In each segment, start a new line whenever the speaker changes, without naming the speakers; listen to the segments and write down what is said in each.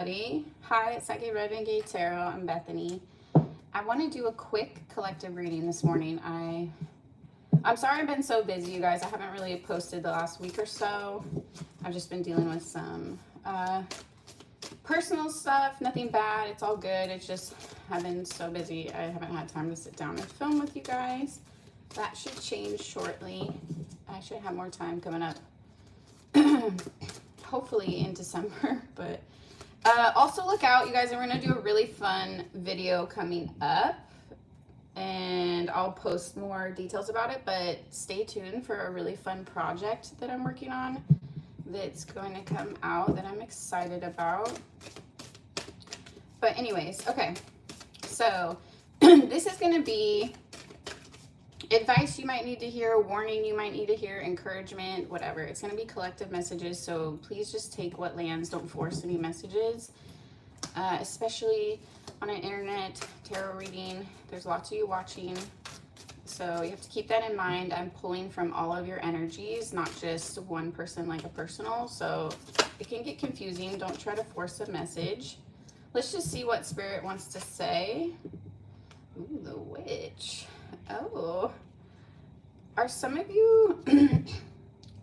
Hi, it's Psychic Renegade Tarot. I'm Bethany. I want to do a quick collective reading this morning. I'm sorry I've been so busy, you guys. I haven't really posted the last week or so. I've just been dealing with some personal stuff. Nothing bad. It's all good. It's just I've been so busy. I haven't had time to sit down and film with you guys. That should change shortly. I should have more time coming up. Hopefully in December, but also look out, you guys. We're going to do a really fun video coming up, and I'll post more details about it, but stay tuned for a really fun project that I'm working on that's going to come out that I'm excited about. But anyways, okay, so this is going to be advice you might need to hear, warning you might need to hear, encouragement, whatever. It's going to be collective messages, so please just take what lands. Don't force any messages, especially on an internet tarot reading. There's lots of you watching, so you have to keep that in mind. I'm pulling from all of your energies, not just one person like a personal, so it can get confusing. Don't try to force a message. Let's just see what Spirit wants to say. Ooh, the Witch. Oh, are some of you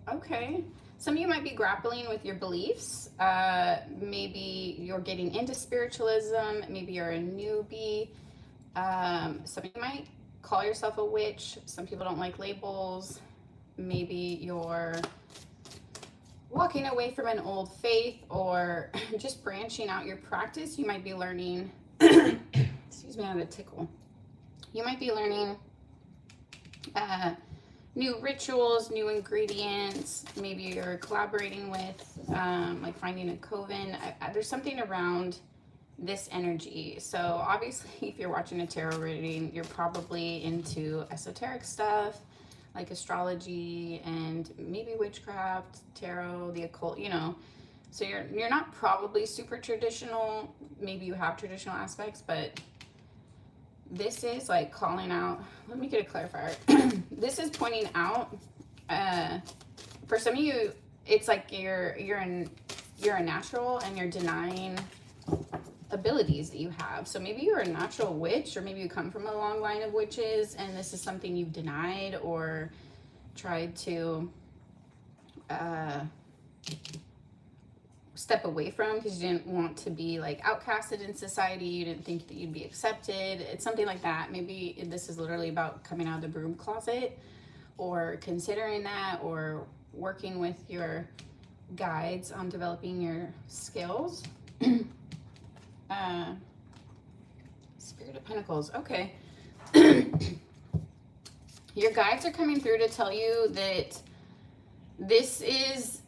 okay, some of you might be grappling with your beliefs. Maybe you're getting into spiritualism, maybe you're a newbie. Some of you might call yourself a witch. Some people don't like labels. Maybe you're walking away from an old faith, or just branching out your practice. You might be learning excuse me, I had a tickle. You might be learning new rituals, new ingredients. Maybe you're collaborating with, like finding a coven. There's something around this energy. So obviously, if you're watching a tarot reading, you're probably into esoteric stuff, like astrology and maybe witchcraft, tarot, the occult, you know. So you're not probably super traditional. Maybe you have traditional aspects, but this is like calling out. Let me get a clarifier. This is pointing out, for some of you, it's like you're a natural and you're denying abilities that you have. So maybe you're a natural witch, or maybe you come from a long line of witches and this is something you've denied or tried to step away from because you didn't want to be like outcasted in society. You didn't think that you'd be accepted. It's something like that. Maybe this is literally about coming out of the broom closet, or considering that, or working with your guides on developing your skills. Spirit of Pentacles. Okay. Your guides are coming through to tell you that this is,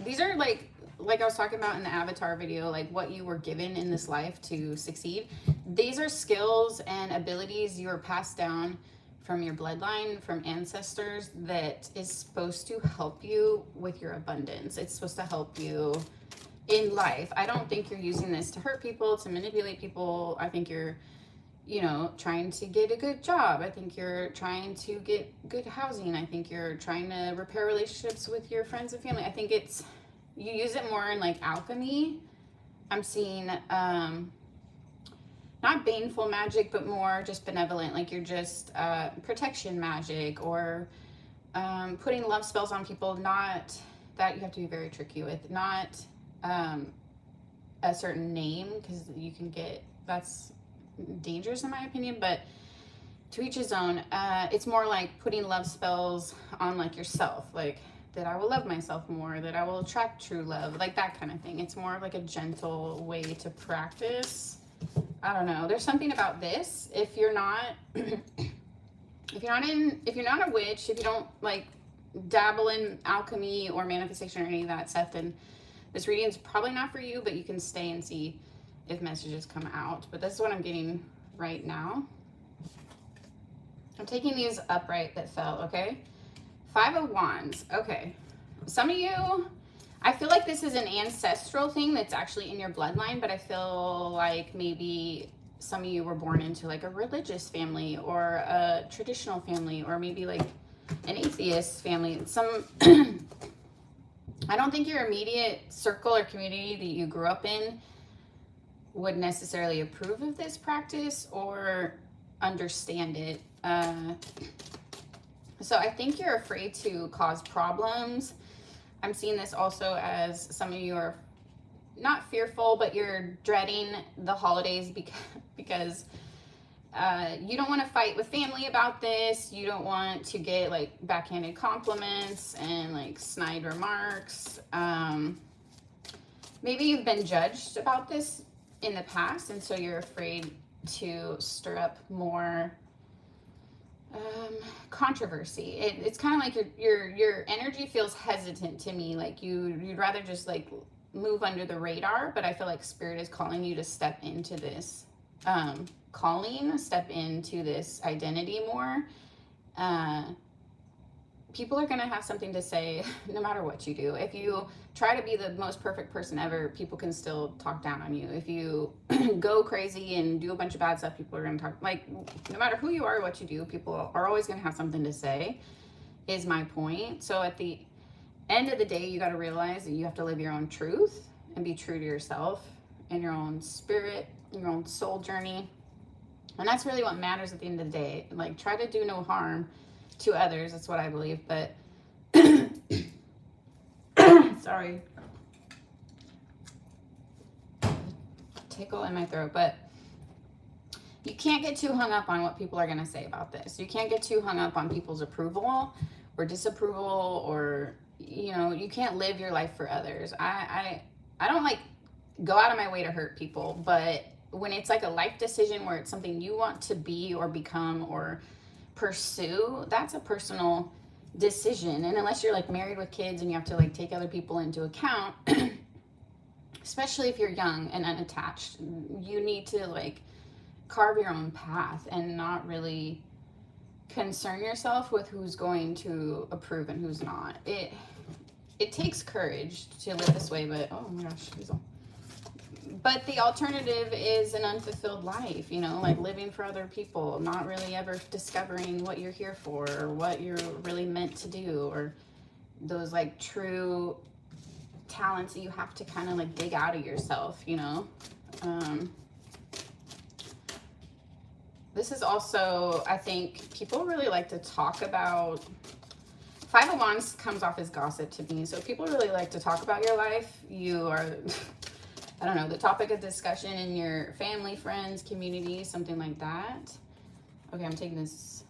these are like I was talking about in the Avatar video, like what you were given in this life to succeed. These are skills and abilities you were passed down from your bloodline, from ancestors, that is supposed to help you with your abundance. It's supposed to help you in life. I don't think you're using this to hurt people, to manipulate people. I think you're, you know, trying to get a good job. I think you're trying to get good housing. I think you're trying to repair relationships with your friends and family. I think it's, you use it more in like alchemy. I'm seeing not baneful magic, but more just benevolent, like you're just protection magic, or putting love spells on people. Not that you have to be very tricky with, not a certain name, because you can get, that's dangerous in my opinion, but to each his own. It's more like putting love spells on like yourself, like that I will love myself more, that I will attract true love, like that kind of thing. It's more of like a gentle way to practice. I don't know, there's something about this. If you're not if you're not a witch, if you don't like dabble in alchemy or manifestation or any of that stuff, then this reading is probably not for you, but you can stay and see if messages come out. But this is what I'm getting right now. I'm taking these upright that fell, okay? 5 of Wands, okay. Some of you, I feel like this is an ancestral thing that's actually in your bloodline, but I feel like maybe some of you were born into like a religious family, or a traditional family, or maybe like an atheist family. Some I don't think your immediate circle or community that you grew up in would necessarily approve of this practice or understand it. So I think you're afraid to cause problems. I'm seeing this also as some of you are not fearful, but you're dreading the holidays because you don't want to fight with family about this. You don't want to get like backhanded compliments and like snide remarks. Maybe you've been judged about this in the past, and so you're afraid to stir up more controversy. It's kind of like your energy feels hesitant to me. Like you'd rather just like move under the radar, but I feel like Spirit is calling you to step into this step into this identity more. People are going to have something to say no matter what you do. If you try to be the most perfect person ever, people can still talk down on you. If you go crazy and do a bunch of bad stuff, people are going to talk, like, no matter who you are or what you do, people are always going to have something to say, is my point. So at the end of the day, you got to realize that you have to live your own truth and be true to yourself and your own spirit, your own soul journey. And that's really what matters at the end of the day. Like, try to do no harm to others. That's what I believe. But sorry, tickle in my throat. But you can't get too hung up on what people are going to say about this. You can't get too hung up on people's approval or disapproval, or, you know, you can't live your life for others. I don't like go out of my way to hurt people, but when it's like a life decision where it's something you want to be or become or pursue, that's a personal decision. And unless you're like married with kids and you have to like take other people into account, especially if you're young and unattached, you need to like carve your own path and not really concern yourself with who's going to approve and who's not. It takes courage to live this way, but oh my gosh, but the alternative is an unfulfilled life, you know, like living for other people, not really ever discovering what you're here for or what you're really meant to do, or those like true talents that you have to kind of like dig out of yourself, you know. This is also, I think people really like to talk about, Five of Wands comes off as gossip to me. So people really like to talk about your life. You are, I don't know, the topic of discussion in your family, friends, community, something like that. Okay, I'm taking this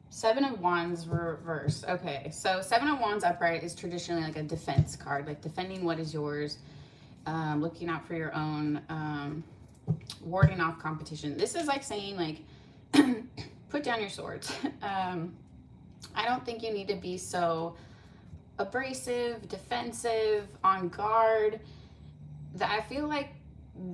Seven of Wands reverse. Okay, so Seven of Wands upright is traditionally like a defense card, like defending what is yours, looking out for your own, warding off competition. This is like saying like, put down your swords. I don't think you need to be so abrasive, defensive, on guard. That I feel like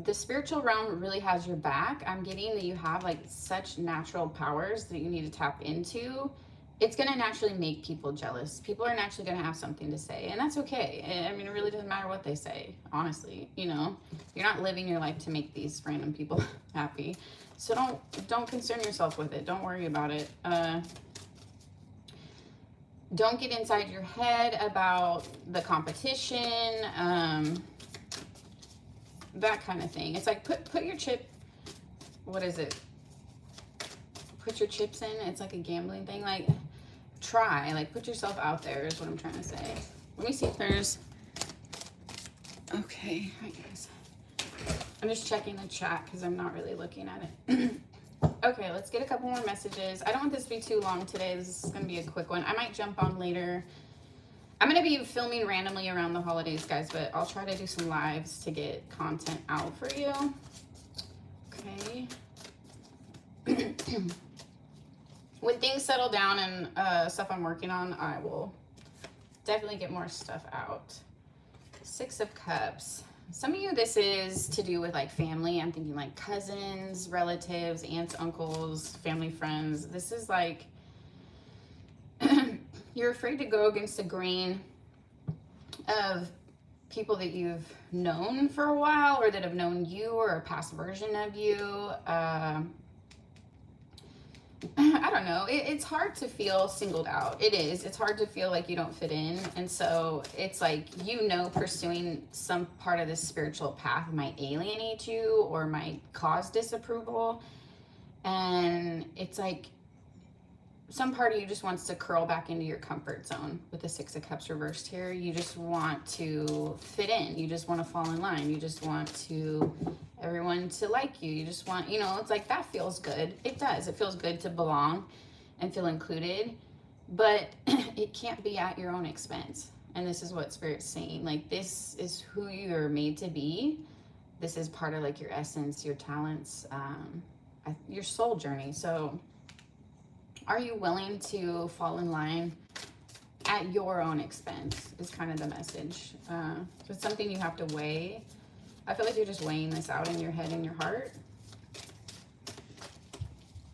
the spiritual realm really has your back. I'm getting that you have like such natural powers that you need to tap into. It's going to naturally make people jealous. People are naturally going to have something to say, and that's okay. I mean, it really doesn't matter what they say, honestly. You know, you're not living your life to make these random people happy. So don't concern yourself with it. Don't worry about it. Don't get inside your head about the competition, that kind of thing. It's like put your chip, what is it? Put your chips in. It's like a gambling thing. Like try, like put yourself out there is what I'm trying to say. Let me see if there's, okay, hi guys. I'm just checking the chat because I'm not really looking at it. Okay, let's get a couple more messages. I don't want this to be too long today. This is going to be a quick one. I might jump on later. I'm going to be filming randomly around the holidays, guys, but I'll try to do some lives to get content out for you. Okay. When things settle down and stuff I'm working on, I will definitely get more stuff out. Six of Cups. Some of you, this is to do with like family. I'm thinking like cousins, relatives, aunts, uncles, family, friends. This is like you're afraid to go against the grain of people that you've known for a while or that have known you or a past version of you. I don't know. It's hard to feel singled out. It is. It's hard to feel like you don't fit in. And so it's like, pursuing some part of this spiritual path might alienate you or might cause disapproval. And it's like some part of you just wants to curl back into your comfort zone with the Six of Cups reversed here. You just want to fit in. You just want to fall in line. You just want everyone to like you. You just want, it's like that feels good. It does. It feels good to belong and feel included, but it can't be at your own expense. And this is what Spirit's saying. Like, this is who you're made to be. This is part of like your essence, your talents, your soul journey. So are you willing to fall in line at your own expense is kind of the message. So it's something you have to weigh. I feel like you're just weighing this out in your head and your heart.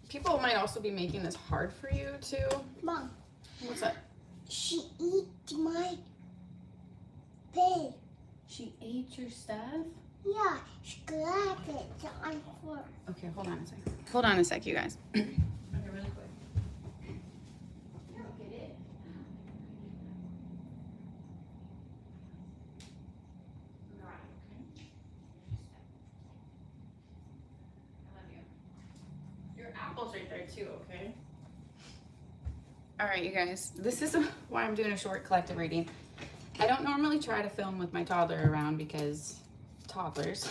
People might also be making this hard for you too.
Mom.
What's that?
She ate my pig.
She ate your stuff?
Yeah, she grabbed it on the floor.
Okay, hold on a second. Hold on a sec, you guys. Okay, really quick. Get it. Apples right there too, okay? All right, you guys, this is why I'm doing a short collective reading. I don't normally try to film with my toddler around because toddlers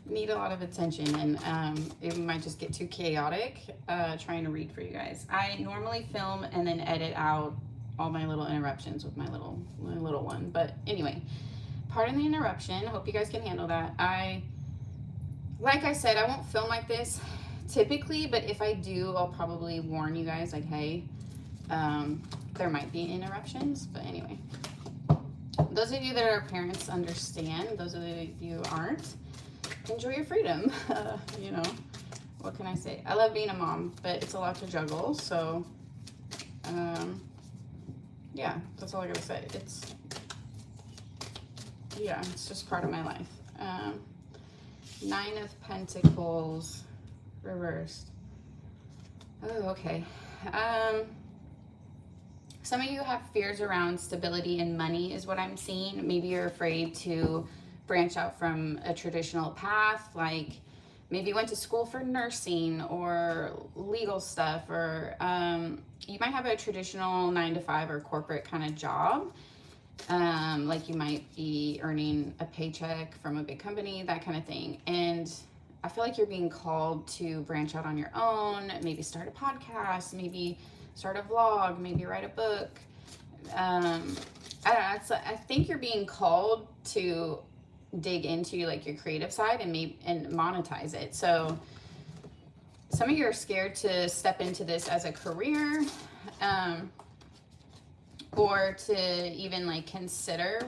need a lot of attention, and it might just get too chaotic trying to read for you guys. I normally film and then edit out all my little interruptions with my little one. But anyway, pardon the interruption. Hope you guys can handle that. Like I said, I won't film like this typically, but if I do, I'll probably warn you guys, like, hey, there might be interruptions. But anyway, those of you that are parents understand. Those of you who aren't, enjoy your freedom. What can I say? I love being a mom, but it's a lot to juggle. So yeah, that's all I gotta say. It's just part of my life. 9 of Pentacles reversed. Oh, okay. Some of you have fears around stability and money is what I'm seeing. Maybe you're afraid to branch out from a traditional path, like maybe you went to school for nursing or legal stuff, or you might have a traditional 9-to-5 or corporate kind of job. Like you might be earning a paycheck from a big company, that kind of thing. And I feel like you're being called to branch out on your own, maybe start a podcast, maybe start a vlog, maybe write a book. I don't know. I think you're being called to dig into like your creative side and monetize it. So some of you are scared to step into this as a career, or to even like consider